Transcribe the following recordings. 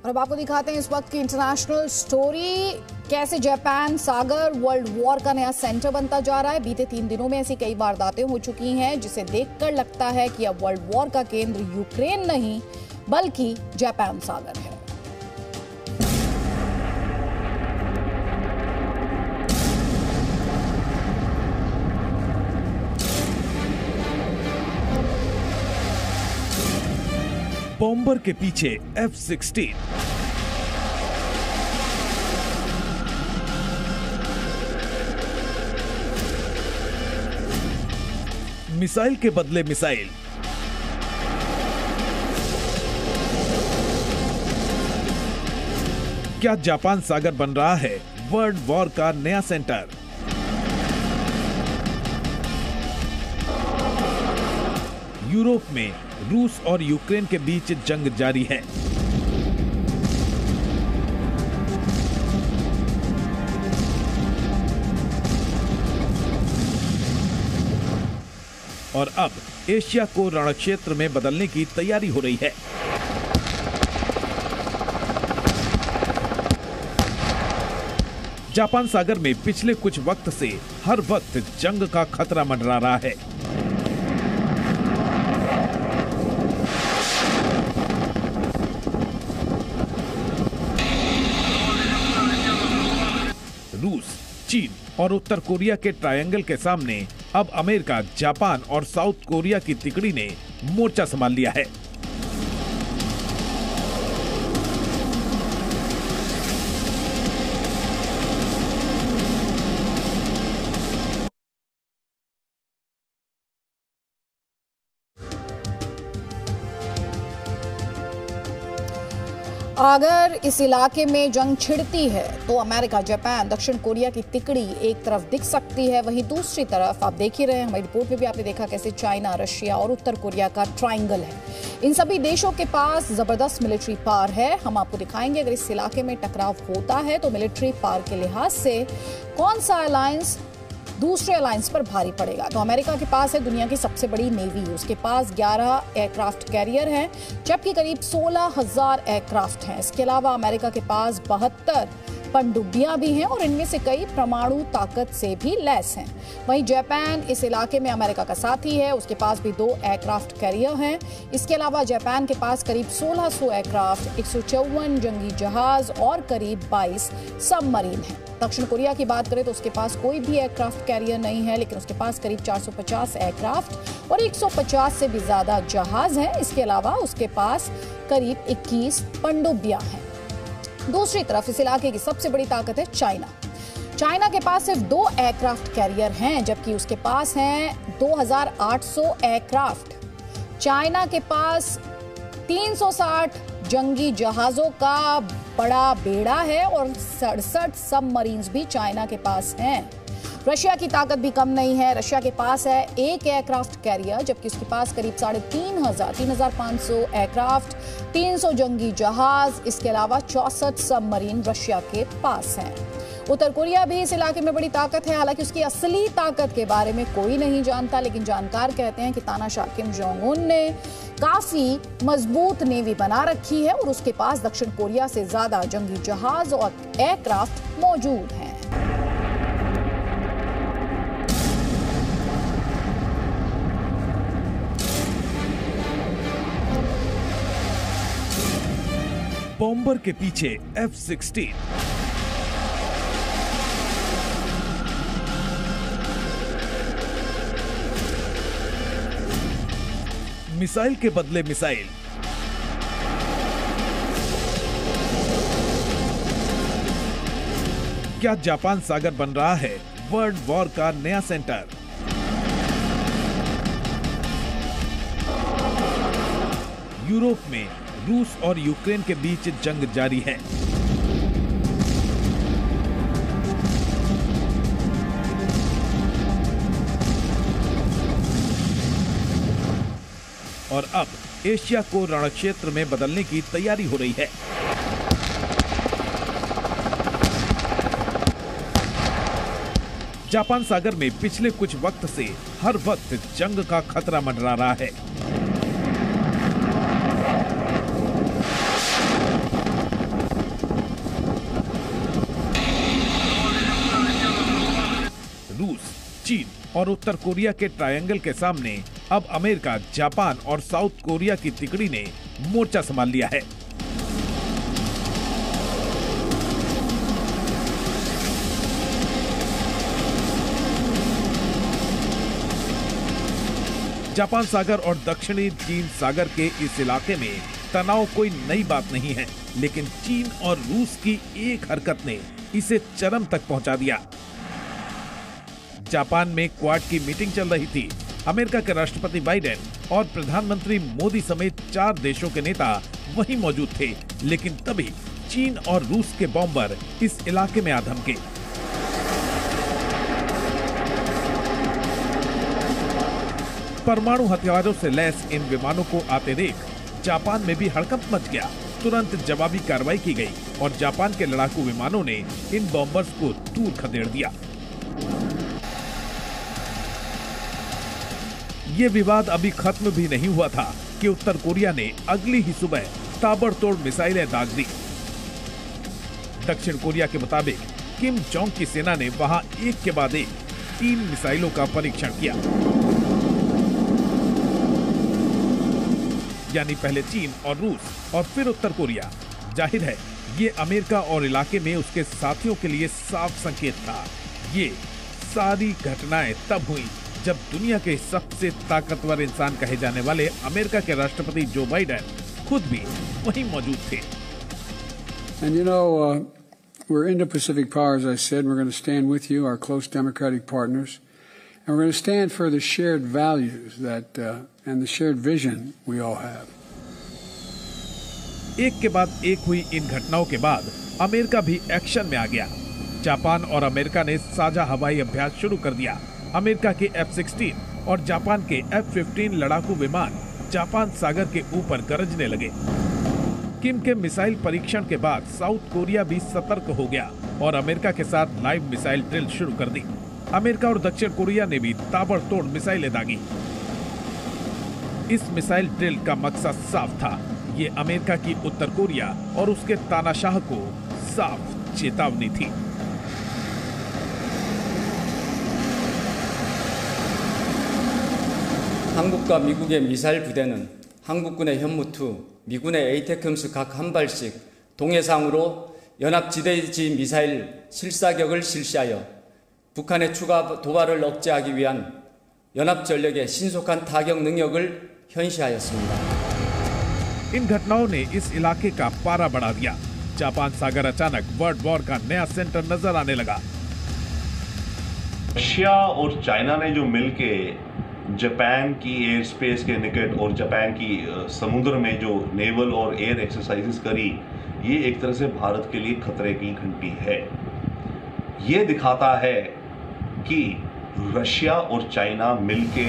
और अब आपको दिखाते हैं इस वक्त की इंटरनेशनल स्टोरी, कैसे जापान सागर वर्ल्ड वॉर का नया सेंटर बनता जा रहा है। बीते 3 दिनों में ऐसी कई वारदातें हो चुकी हैं जिसे देखकर लगता है कि अब वर्ल्ड वॉर का केंद्र यूक्रेन नहीं बल्कि जापान सागर है। बॉम्बर के पीछे F-16, मिसाइल के बदले मिसाइल, क्या जापान सागर बन रहा है वर्ल्ड वॉर का नया सेंटर? यूरोप में रूस और यूक्रेन के बीच जंग जारी है। और अब एशिया को रणक्षेत्र में बदलने की तैयारी हो रही है। जापान सागर में पिछले कुछ वक्त से हर वक्त जंग का खतरा मंडरा रहा है। रूस, चीन और उत्तर कोरिया के ट्रायंगल के सामने अब अमेरिका, जापान और साउथ कोरिया की तिकड़ी ने मोर्चा संभाल लिया है। अगर इस इलाके में जंग छिड़ती है तो अमेरिका, जापान, दक्षिण कोरिया की तिकड़ी एक तरफ दिख सकती है, वहीं दूसरी तरफ आप देख ही रहे हैं, हमारी रिपोर्ट में भी आपने देखा कैसे चाइना, रशिया और उत्तर कोरिया का ट्रायंगल है। इन सभी देशों के पास जबरदस्त मिलिट्री पावर है। हम आपको दिखाएंगे अगर इस इलाके में टकराव होता है तो मिलिट्री पावर के लिहाज से कौन सा अलायंस दूसरे अलायंस पर भारी पड़ेगा। तो अमेरिका के पास है दुनिया की सबसे बड़ी नेवी, उसके पास 11 एयरक्राफ्ट कैरियर हैं जबकि करीब 16,000 एयरक्राफ्ट हैं। इसके अलावा अमेरिका के पास 72 पनडुब्बियां भी हैं और इनमें से कई परमाणु ताकत से भी लैस हैं। वहीं जापान इस इलाके में अमेरिका का साथी है, उसके पास भी 2 एयरक्राफ्ट कैरियर हैं। इसके अलावा जापान के पास करीब 1600 एयरक्राफ्ट, 154 जंगी जहाज और करीब 22 सबमरीन हैं। दक्षिण कोरिया की बात करें तो उसके पास कोई भी एयरक्राफ्ट कैरियर नहीं है, लेकिन उसके पास करीब 450 एयरक्राफ्ट और 150 से भी ज्यादा जहाज हैं। इसके अलावा उसके पास करीब 21 पनडुब्बियां हैं। दूसरी तरफ इस इलाके की सबसे बड़ी ताकत है चाइना। चाइना के पास सिर्फ 2 एयरक्राफ्ट कैरियर हैं जबकि उसके पास हैं 2800 एयरक्राफ्ट। चाइना के पास 360 जंगी जहाजों का बड़ा बेड़ा है और 67 सबमरीन्स भी चाइना के पास हैं। रशिया की ताकत भी कम नहीं है। रशिया के पास है 1 एयरक्राफ्ट कैरियर जबकि उसके पास करीब 3,500 एयरक्राफ्ट, 300 जंगी जहाज, इसके अलावा 64 सबमरीन रशिया के पास हैं। उत्तर कोरिया भी इस इलाके में बड़ी ताकत है। हालांकि उसकी असली ताकत के बारे में कोई नहीं जानता, लेकिन जानकार कहते हैं कि तानाशाह किम जोंग उन ने काफी मजबूत नेवी बना रखी है और उसके पास दक्षिण कोरिया से ज्यादा जंगी जहाज और एयरक्राफ्ट मौजूद हैं। बॉम्बर के पीछे F-16, मिसाइल के बदले मिसाइल, क्या जापान सागर बन रहा है वर्ल्ड वॉर का नया सेंटर? यूरोप में रूस और यूक्रेन के बीच जंग जारी है। और अब एशिया को रणक्षेत्र में बदलने की तैयारी हो रही है। जापान सागर में पिछले कुछ वक्त से हर वक्त जंग का खतरा मंडरा रहा है। और उत्तर कोरिया के ट्रायंगल के सामने अब अमेरिका, जापान और साउथ कोरिया की तिकड़ी ने मोर्चा संभाल लिया है। जापान सागर और दक्षिणी चीन सागर के इस इलाके में तनाव कोई नई बात नहीं है, लेकिन चीन और रूस की एक हरकत ने इसे चरम तक पहुंचा दिया। जापान में क्वाड की मीटिंग चल रही थी। अमेरिका के राष्ट्रपति बाइडेन और प्रधानमंत्री मोदी समेत 4 देशों के नेता वहीं मौजूद थे, लेकिन तभी चीन और रूस के बॉम्बर इस इलाके में आ धमके। परमाणु हथियारों से लैस इन विमानों को आते देख जापान में भी हड़कंप मच गया। तुरंत जवाबी कार्रवाई की गई और जापान के लड़ाकू विमानों ने इन बॉम्बर्स को दूर खदेड़ दिया। ये विवाद अभी खत्म भी नहीं हुआ था कि उत्तर कोरिया ने अगली ही सुबह ताबड़तोड़ मिसाइलें दाग दी। दक्षिण कोरिया के मुताबिक किम जोंग की सेना ने वहां एक के बाद एक 3 मिसाइलों का परीक्षण किया। यानी पहले चीन और रूस और फिर उत्तर कोरिया। जाहिर है ये अमेरिका और इलाके में उसके साथियों के लिए साफ संकेत था। ये सारी घटनाएं तब हुई जब दुनिया के सबसे ताकतवर इंसान कहे जाने वाले अमेरिका के राष्ट्रपति जो बाइडेन खुद भी वहीं मौजूद थे। And you know, we're Indo-Pacific power, as I said. We're going to stand with you, our close democratic partners, and we're going to stand for the shared values that and the shared vision we all have. एक के बाद एक हुई इन घटनाओं के बाद America भी action में आ गया। जापान और अमेरिका ने साझा हवाई अभ्यास शुरू कर दिया। अमेरिका के F-16 और जापान के F-15 लड़ाकू विमान जापान सागर के ऊपर गरजने लगे। किम के मिसाइल परीक्षण के बाद साउथ कोरिया भी सतर्क हो गया और अमेरिका के साथ लाइव मिसाइल ड्रिल शुरू कर दी। अमेरिका और दक्षिण कोरिया ने भी ताबड़तोड़ मिसाइलें दागी। इस मिसाइल ड्रिल का मकसद साफ था। ये अमेरिका की उत्तर कोरिया और उसके तानाशाह को साफ चेतावनी थी। 한국과 미국의 미사일 부대는 한국군의 현무2, 미군의 에이테크ම්스 각 한 발씩 동해상으로 연합지대지 미사일 실사격을 실시하여 북한의 추가 도발을 억제하기 위한 연합전력의 신속한 타격 능력을 현시하였습니다. इन घटनाओं ने इस इलाके का पारा बढ़ा दिया। जापान सागर अचानक वर्ल्ड वॉर का नया सेंटर नजर आने लगा। रशिया और चाइना ने जो मिलके जापान की एयर स्पेस के निकट और जापान की समुद्र में जो नेवल और एयर एक्सरसाइजेस करी, ये एक तरह से भारत के लिए खतरे की घंटी है। ये दिखाता है कि रशिया और चाइना मिलके।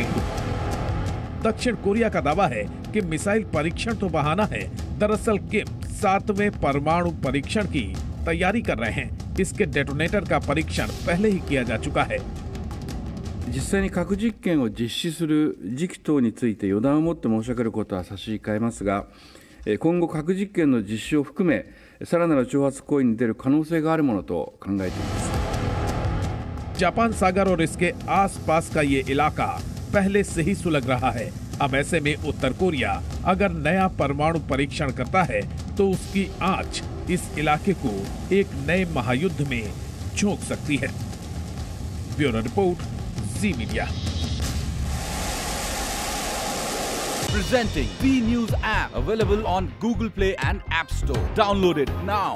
दक्षिण कोरिया का दावा है कि मिसाइल परीक्षण तो बहाना है। दरअसल किम 7वें परमाणु परीक्षण की तैयारी कर रहे हैं। इसके डेटोनेटर का परीक्षण पहले ही किया जा चुका है। 実際に核実験を実施する時期等について予断をもって申し上げることは差し控えますが、今後核実験の実施を含めさらなる挑発行為に出る可能性があるものと考えています。जापान सागर और इसके आसपास का ये इलाका पहले से ही सुलग रहा है। अब ऐसे में उत्तर कोरिया अगर नया परमाणु परीक्षण करता है तो उसकी आंच इस इलाके को एक नए महायुद्ध में झोंक सकती है। Bureau report, ji media. Presenting B News app, available on Google Play and App Store. Download it now.